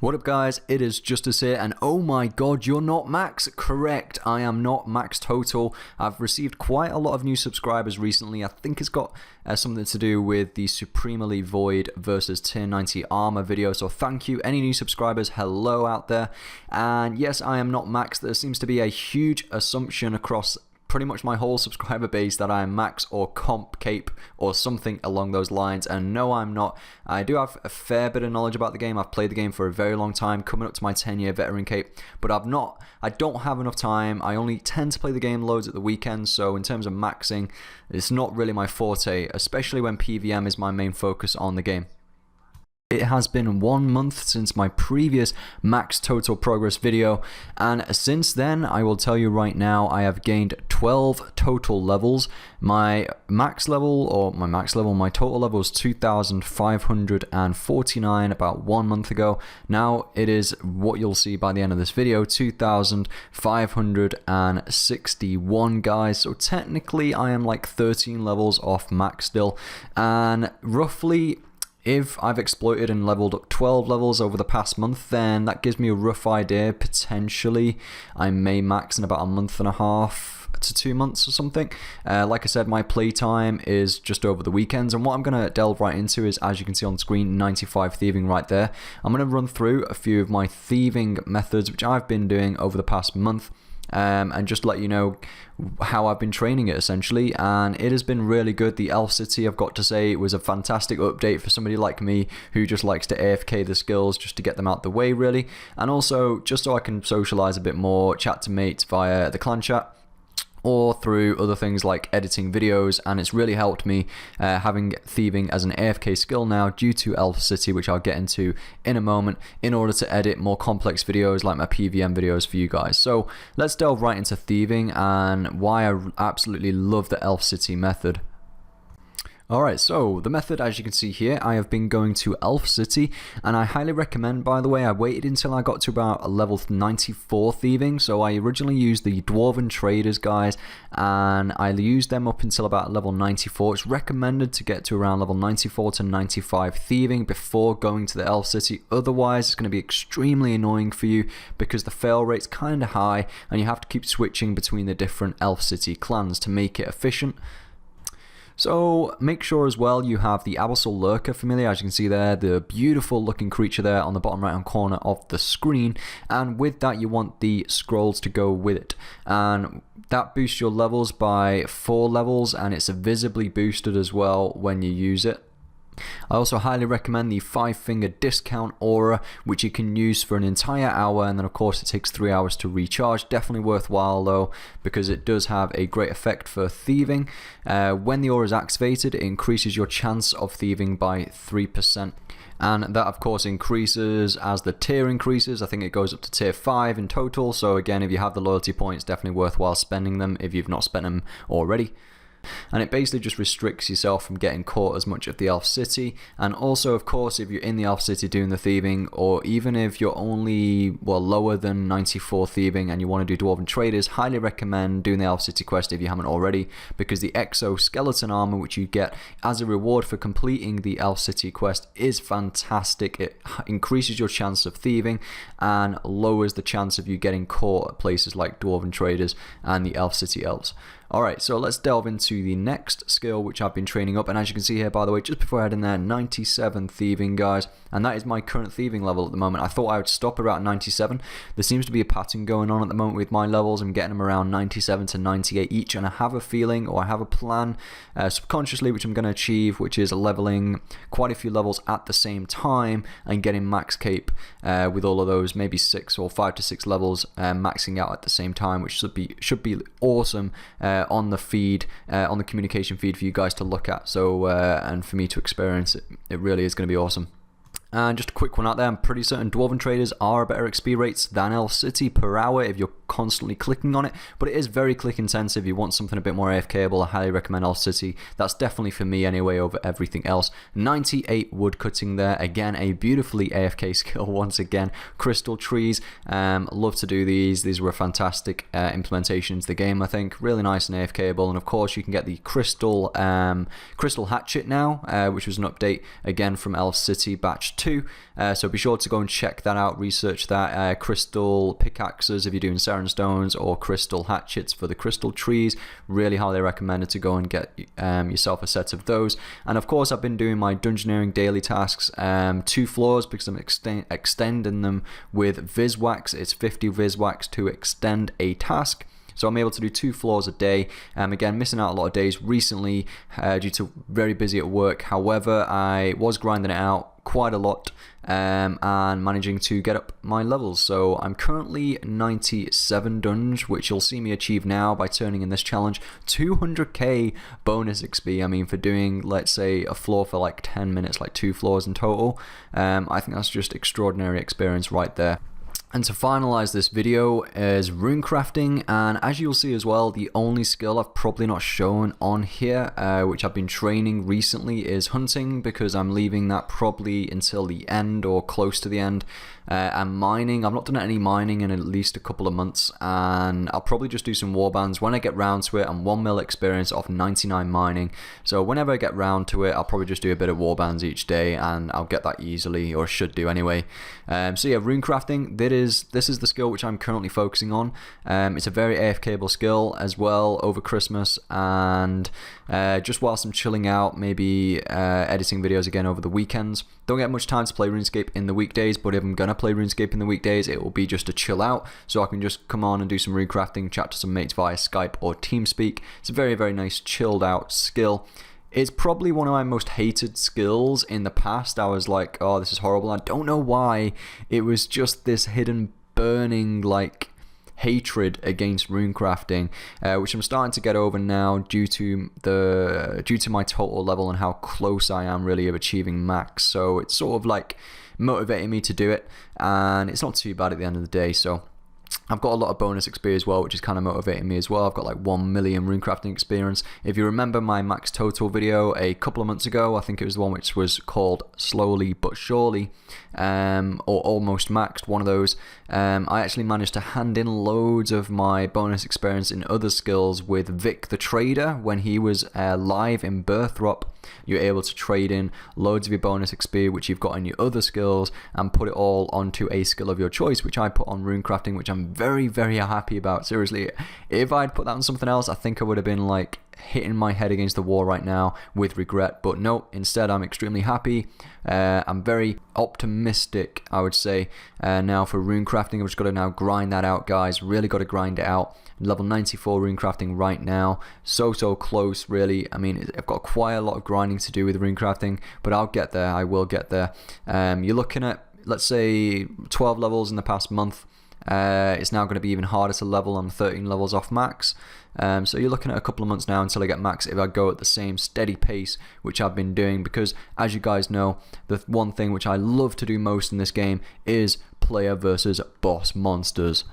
What up guys, it is Justice here, and oh my god, you're not max. Correct, I am not max total. I've received quite a lot of new subscribers recently. I think it's got something to do with the Supremely Void versus Tier 90 armor video, so thank you. Any new subscribers, hello out there. And yes, I am not max. There seems to be a huge assumption across pretty much my whole subscriber base that I am max or comp cape or something along those lines, and no, I'm not. I do have a fair bit of knowledge about the game. I've played the game for a very long time, coming up to my 10-year veteran cape, but I don't have enough time. I only tend to play the game loads at the weekends, so in terms of maxing, it's not really my forte, especially when PVM is my main focus on the game. It has been 1 month since my previous max total progress video, and since then, I will tell you right now, I have gained 12 total levels. My total level is 2,549 about 1 month ago. Now it is what you'll see by the end of this video, 2,561 guys. So technically I am like 13 levels off max still, and roughly, if I've exploited and leveled up 12 levels over the past month, then that gives me a rough idea. Potentially, I may max in about a month and a half to 2 months or something. Like I said, my playtime is just over the weekends, and what I'm going to delve right into is, as you can see on screen, 95 thieving right there. I'm going to run through a few of my thieving methods, which I've been doing over the past month. And just let you know how I've been training it essentially, and it has been really good. The Elf City, I've got to say, was a fantastic update for somebody like me who just likes to AFK the skills just to get them out the way really, and also just so I can socialize a bit more, chat to mates via the clan chat or through other things like editing videos, and it's really helped me having thieving as an AFK skill now due to Elf City, which I'll get into in a moment, in order to edit more complex videos like my PVM videos for you guys. So let's delve right into thieving and why I absolutely love the Elf City method. Alright, so the method, as you can see here, I have been going to Elf City, and I highly recommend, by the way, I waited until I got to about level 94 thieving. So I originally used the Dwarven Traders guys, and I used them up until about level 94. It's recommended to get to around level 94 to 95 thieving before going to the Elf City. Otherwise, it's going to be extremely annoying for you because the fail rate's kind of high, and you have to keep switching between the different Elf City clans to make it efficient. So make sure as well you have the Abyssal Lurker familiar, as you can see there, the beautiful looking creature there on the bottom right hand corner of the screen, and with that you want the scrolls to go with it, and that boosts your levels by 4 levels, and it's visibly boosted as well when you use it. I also highly recommend the 5-finger discount aura, which you can use for an entire hour, and then of course it takes 3 hours to recharge. Definitely worthwhile though, because it does have a great effect for thieving. When the aura is activated, it increases your chance of thieving by 3%. And that of course increases as the tier increases. I think it goes up to tier 5 in total, so again, if you have the loyalty points, definitely worthwhile spending them if you've not spent them already. And it basically just restricts yourself from getting caught as much at the Elf City. And also, of course, if you're in the Elf City doing the thieving, or even if you're only lower than 94 thieving and you want to do Dwarven Traders, highly recommend doing the Elf City quest if you haven't already, because the exoskeleton armor which you get as a reward for completing the Elf City quest is fantastic. It increases your chance of thieving and lowers the chance of you getting caught at places like Dwarven Traders and the Elf City elves. Alright, so let's delve into the next skill which I've been training up, and as you can see here, by the way, just before I head in there, 97 thieving guys, and that is my current thieving level at the moment. I thought I would stop around 97. There seems to be a pattern going on at the moment with my levels. I'm getting them around 97 to 98 each, and I have a feeling, or I have a plan subconsciously, which I'm going to achieve, which is leveling quite a few levels at the same time and getting max cape with all of those, maybe 6 or 5 to 6 levels maxing out at the same time, which should be awesome on the feed, on the communication feed for you guys to look at. So and for me to experience it, it really is going to be awesome. And just a quick one out there, I'm pretty certain Dwarven Traders are better XP rates than Elf City per hour if you're constantly clicking on it, but it is very click intensive. You want something a bit more AFKable, I highly recommend Elf City. That's definitely for me anyway over everything else. 98 woodcutting there, again a beautifully AFK skill once again. Crystal trees, love to do these were a fantastic implementation into the game, I think. Really nice and AFKable, and of course you can get the crystal hatchet now, which was an update again from Elf City batch 2. 2. So be sure to go and check that out, research that. Crystal pickaxes if you're doing Saren stones, or crystal hatchets for the crystal trees. Really highly recommended to go and get yourself a set of those. And of course, I've been doing my Dungeoneering daily tasks, 2 floors, because I'm extending them with Viswax. It's 50 Viswax to extend a task. So I'm able to do 2 floors a day. Again, missing out a lot of days recently due to very busy at work. However, I was grinding it out quite a lot and managing to get up my levels. So I'm currently 97 dunge, which you'll see me achieve now by turning in this challenge. 200k bonus XP. I mean, for doing, let's say, a floor for like 10 minutes, like 2 floors in total. I think that's just extraordinary experience right there. And to finalize this video is runecrafting, and as you'll see as well, the only skill I've probably not shown on here, which I've been training recently, is hunting, because I'm leaving that probably until the end or close to the end. And mining, I've not done any mining in at least a couple of months, and I'll probably just do some warbands when I get round to it. I'm 1 mil experience off 99 mining, so whenever I get round to it, I'll probably just do a bit of warbands each day, and I'll get that easily, or should do anyway. So yeah, runecrafting, this is the skill which I'm currently focusing on. It's a very AFK-able skill as well over Christmas, and just whilst I'm chilling out, maybe editing videos again over the weekends. Don't get much time to play RuneScape in the weekdays, but if I'm gonna play RuneScape in the weekdays, it will be just to chill out, so I can just come on and do some runecrafting, chat to some mates via Skype or TeamSpeak. It's a very, very nice chilled out skill. It's probably one of my most hated skills in the past. I was like, oh, this is horrible. I don't know why. It was just this hidden burning like hatred against runecrafting, which I'm starting to get over now due to my total level and how close I am really of achieving max. So it's sort of like motivating me to do it, and it's not too bad at the end of the day. So I've got a lot of bonus XP as well, which is kind of motivating me as well. I've got like 1 million runecrafting experience. If you remember my max total video a couple of months ago, I think it was the one which was called Slowly But Surely, or Almost Maxed, one of those. I actually managed to hand in loads of my bonus experience in other skills with Vic the Trader when he was live in Birthrop. You're able to trade in loads of your bonus XP, which you've got in your other skills, and put it all onto a skill of your choice, which I put on runecrafting, which I'm very, very happy about. Seriously, if I'd put that on something else, I think I would have been like hitting my head against the wall right now with regret. But no, instead I'm extremely happy. I'm very optimistic, I would say, now for runecrafting. I've just got to now grind that out, guys. Really got to grind it out. Level 94 runecrafting right now, so close really. I mean, I've got quite a lot of grinding to do with runecrafting, but I'll get there. I will get there. You're looking at, let's say, 12 levels in the past month. It's now going to be even harder to level. I'm 13 levels off max. So you're looking at a couple of months now until I get max, if I go at the same steady pace which I've been doing, because as you guys know, the one thing which I love to do most in this game is player versus boss monsters.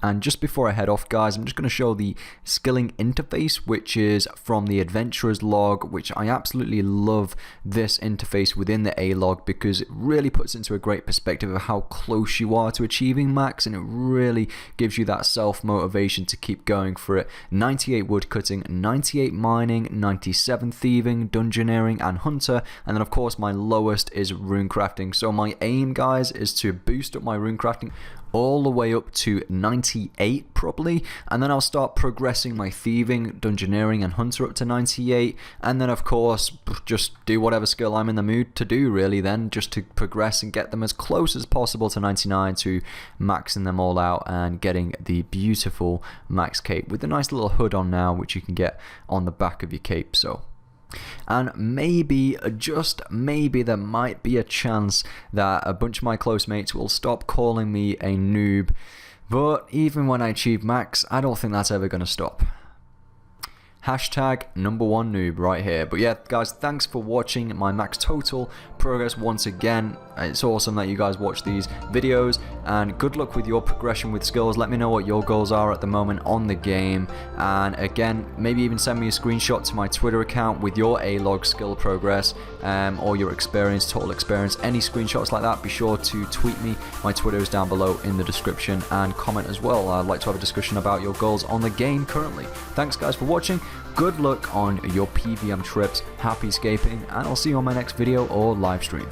And just before I head off, guys, I'm just going to show the skilling interface, which is from the Adventurer's log, which I absolutely love this interface within the A log, because it really puts into a great perspective of how close you are to achieving max, and it really gives you that self-motivation to keep going for it. 98 woodcutting, 98 mining, 97 thieving, dungeoneering, and hunter, and then of course my lowest is runecrafting. So my aim, guys, is to boost up my runecrafting all the way up to 98 probably, and then I'll start progressing my thieving, dungeoneering, and hunter up to 98, and then of course just do whatever skill I'm in the mood to do really, then just to progress and get them as close as possible to 99, to maxing them all out and getting the beautiful max cape with the nice little hood on now, which you can get on the back of your cape. So, and maybe, just maybe, there might be a chance that a bunch of my close mates will stop calling me a noob, but even when I achieve max, I don't think that's ever going to stop. Hashtag #1 noob right here. But yeah, guys, thanks for watching my max total progress once again. It's awesome that you guys watch these videos, and good luck with your progression with skills. Let me know what your goals are at the moment on the game, and again, maybe even send me a screenshot to my Twitter account with your A-log skill progress, or your experience, total experience. Any screenshots like that, be sure to tweet me. My Twitter is down below in the description, and comment as well. I'd like to have a discussion about your goals on the game currently. Thanks guys for watching. Good luck on your PVM trips, happy scaping, and I'll see you on my next video or live stream.